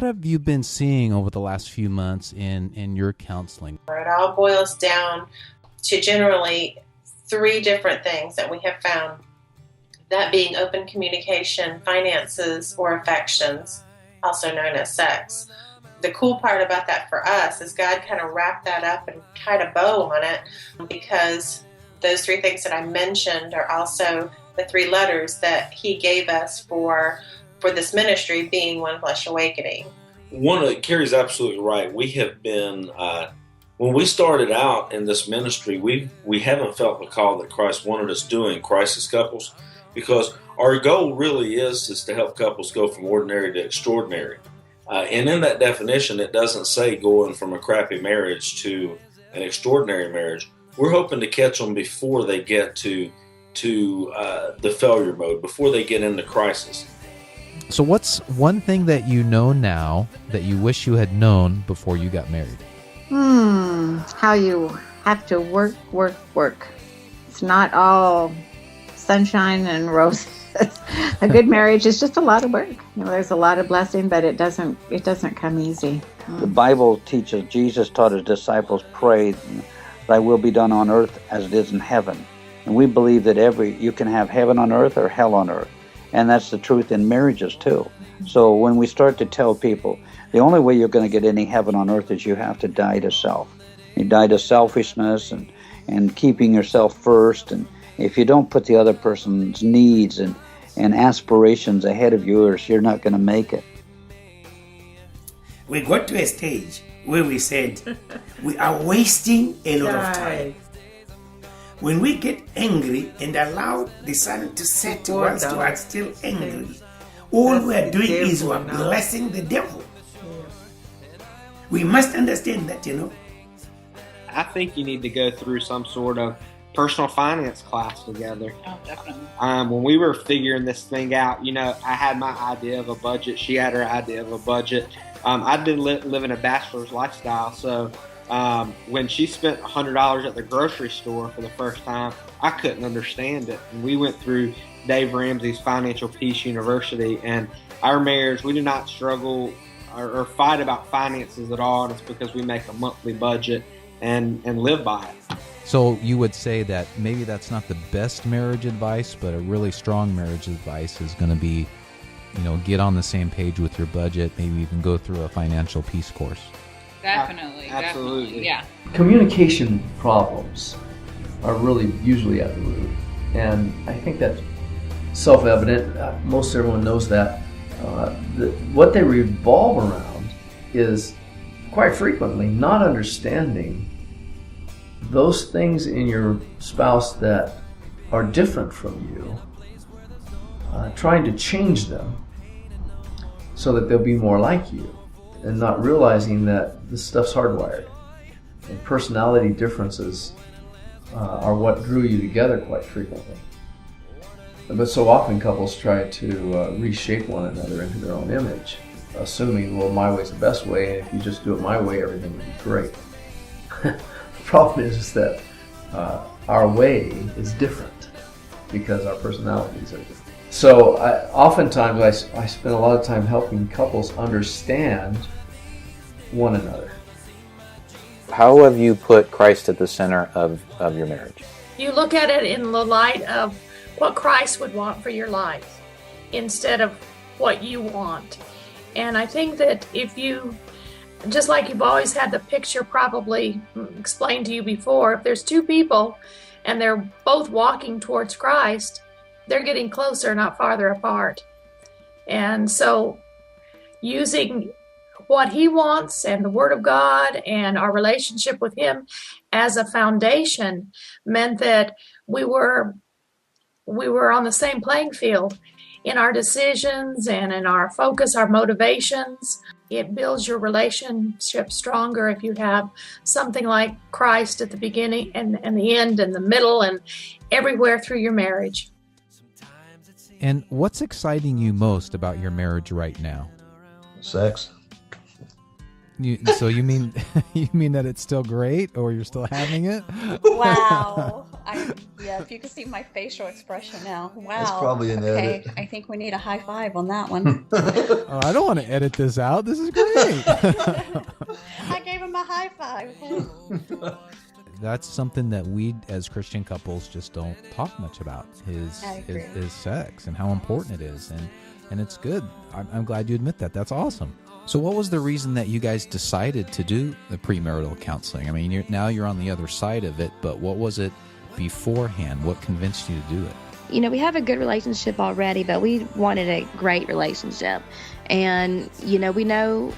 what have you been seeing over the last few months in your counseling? It all boils down to generally 3 different things that we have found, that being open communication, finances, or affections, also known as sex. The cool part about that for us is God kind of wrapped that up and tied a bow on it, because those 3 things that I mentioned are also the 3 letters that he gave us for this ministry, being One Flesh Awakening. Carrie's absolutely right. We have been, when we started out in this ministry, we haven't felt the call that Christ wanted us doing, crisis couples, because our goal really is to help couples go from ordinary to extraordinary. And in that definition, it doesn't say going from a crappy marriage to an extraordinary marriage. We're hoping to catch them before they get to the failure mode, before they get into crisis. So what's one thing that you know now that you wish you had known before you got married? How you have to work. It's not all sunshine and roses. A good marriage is just a lot of work. There's a lot of blessing, but it doesn't come easy. The Bible teaches, Jesus taught his disciples, pray, thy will be done on earth as it is in heaven. And we believe that you can have heaven on earth or hell on earth. And that's the truth in marriages too. So when we start to tell people, the only way you're going to get any heaven on earth is you have to die to self. You die to selfishness and keeping yourself first. And if you don't put the other person's needs and aspirations ahead of yours, you're not going to make it. We got to a stage where we said, we are wasting a lot of time. When we get angry and allow the sun to set whilst we are still angry, all we are doing is we are blessing the devil. We must understand that, I think you need to go through some sort of personal finance class together. Oh, definitely. When we were figuring this thing out, I had my idea of a budget. She had her idea of a budget. I'd been living a bachelor's lifestyle, so when she spent $100 at the grocery store for the first time, I couldn't understand it. And we went through Dave Ramsey's Financial Peace University, and our marriage, we do not struggle or fight about finances at all, and it's because we make a monthly budget and live by it. So you would say that maybe that's not the best marriage advice, but a really strong marriage advice is going to be, get on the same page with your budget, maybe even go through a financial peace course. Definitely. Yeah. Communication problems are really usually at the root, and I think that's self-evident. Most everyone knows that. What they revolve around is quite frequently not understanding those things in your spouse that are different from you, trying to change them so that they'll be more like you, and not realizing that this stuff's hardwired. And personality differences are what drew you together quite frequently. But so often couples try to reshape one another into their own image, assuming, well, my way's the best way, and if you just do it my way, everything will be great. The problem is that our way is different because our personalities are different. So oftentimes I spend a lot of time helping couples understand one another. How have you put Christ at the center of your marriage? You look at it in the light of what Christ would want for your life instead of what you want. And I think that if you, just like you've always had the picture probably explained to you before, if there's 2 people and they're both walking towards Christ, they're getting closer, not farther apart. And so using what he wants and the Word of God and our relationship with him as a foundation meant that we were on the same playing field in our decisions and in our focus, our motivations. It builds your relationship stronger if you have something like Christ at the beginning and the end and the middle and everywhere through your marriage. And what's exciting you most about your marriage right now? Sex. So you mean that it's still great, or you're still having it? Wow. If you could see my facial expression now. Wow. That's probably an edit. I think we need a high five on that one. Oh, I don't want to edit this out. This is great. I gave him a high five. That's something that we as Christian couples just don't talk much about, is sex and how important it is. And it's good. I'm glad you admit that. That's awesome. So what was the reason that you guys decided to do the premarital counseling? I mean, you're on the other side of it, but what was it beforehand? What convinced you to do it? We have a good relationship already, but we wanted a great relationship. And, we know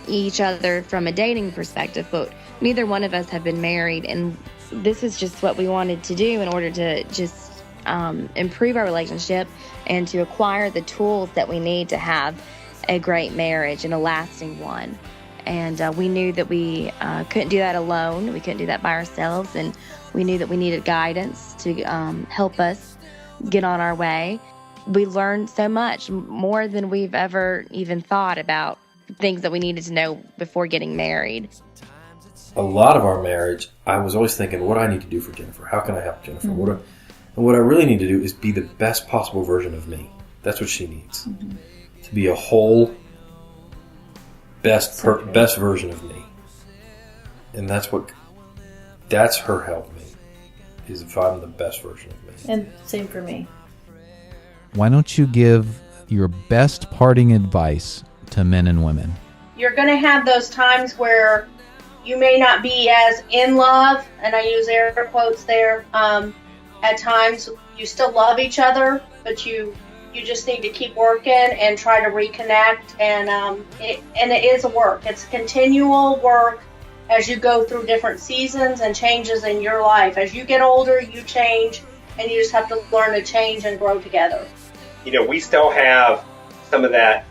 each other from a dating perspective, but neither one of us have been married. And this is just what we wanted to do in order to just improve our relationship and to acquire the tools that we need to have a great marriage and a lasting one. And we knew that we couldn't do that alone. We couldn't do that by ourselves. And we knew that we needed guidance to help us get on our way. We learned so much, more than we've ever even thought about things that we needed to know before getting married. A lot of our marriage, I was always thinking, what do I need to do for Jennifer? How can I help Jennifer? And what I really need to do is be the best possible version of me. That's what she needs. Mm-hmm. To be a whole, best version of me. And that's her help me, is if I'm the best version of me. And same for me. Why don't you give your best parting advice to men and women? You're going to have those times where you may not be as in love, and I use air quotes there. At times, you still love each other, but you just need to keep working and try to reconnect. And it is a work. It's continual work as you go through different seasons and changes in your life. As you get older, you change, and you just have to learn to change and grow together. We still have some of that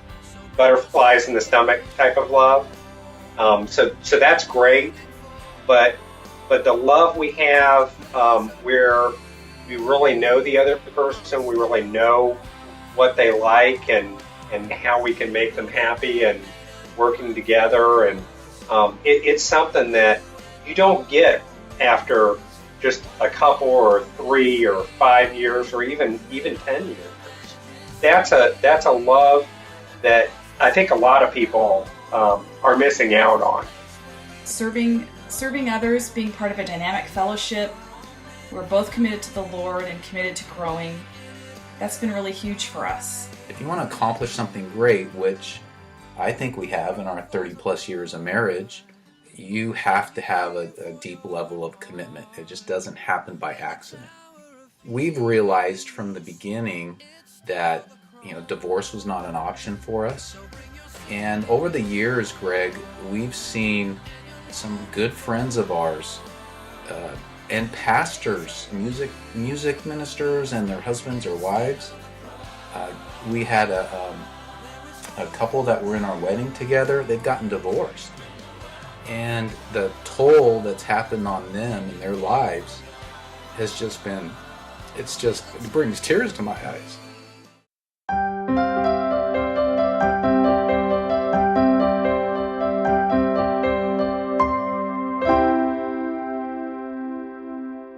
butterflies in the stomach type of love. So that's great. But the love we have, where we really know the other person, we really know what they like and how we can make them happy, and working together. And it's something that you don't get after just a couple or 3 or 5 years or even 10 years. That's a love that I think a lot of people are missing out on. Serving others, being part of a dynamic fellowship. We're both committed to the Lord and committed to growing. That's been really huge for us. If you want to accomplish something great, which I think we have in our 30 plus years of marriage, you have to have a deep level of commitment. It just doesn't happen by accident. We've realized from the beginning that divorce was not an option for us. And over the years, Greg, we've seen some good friends of ours and pastors, music ministers and their husbands or wives. We had a couple that were in our wedding together. They've gotten divorced. And the toll that's happened on them in their lives has just been, it brings tears to my eyes.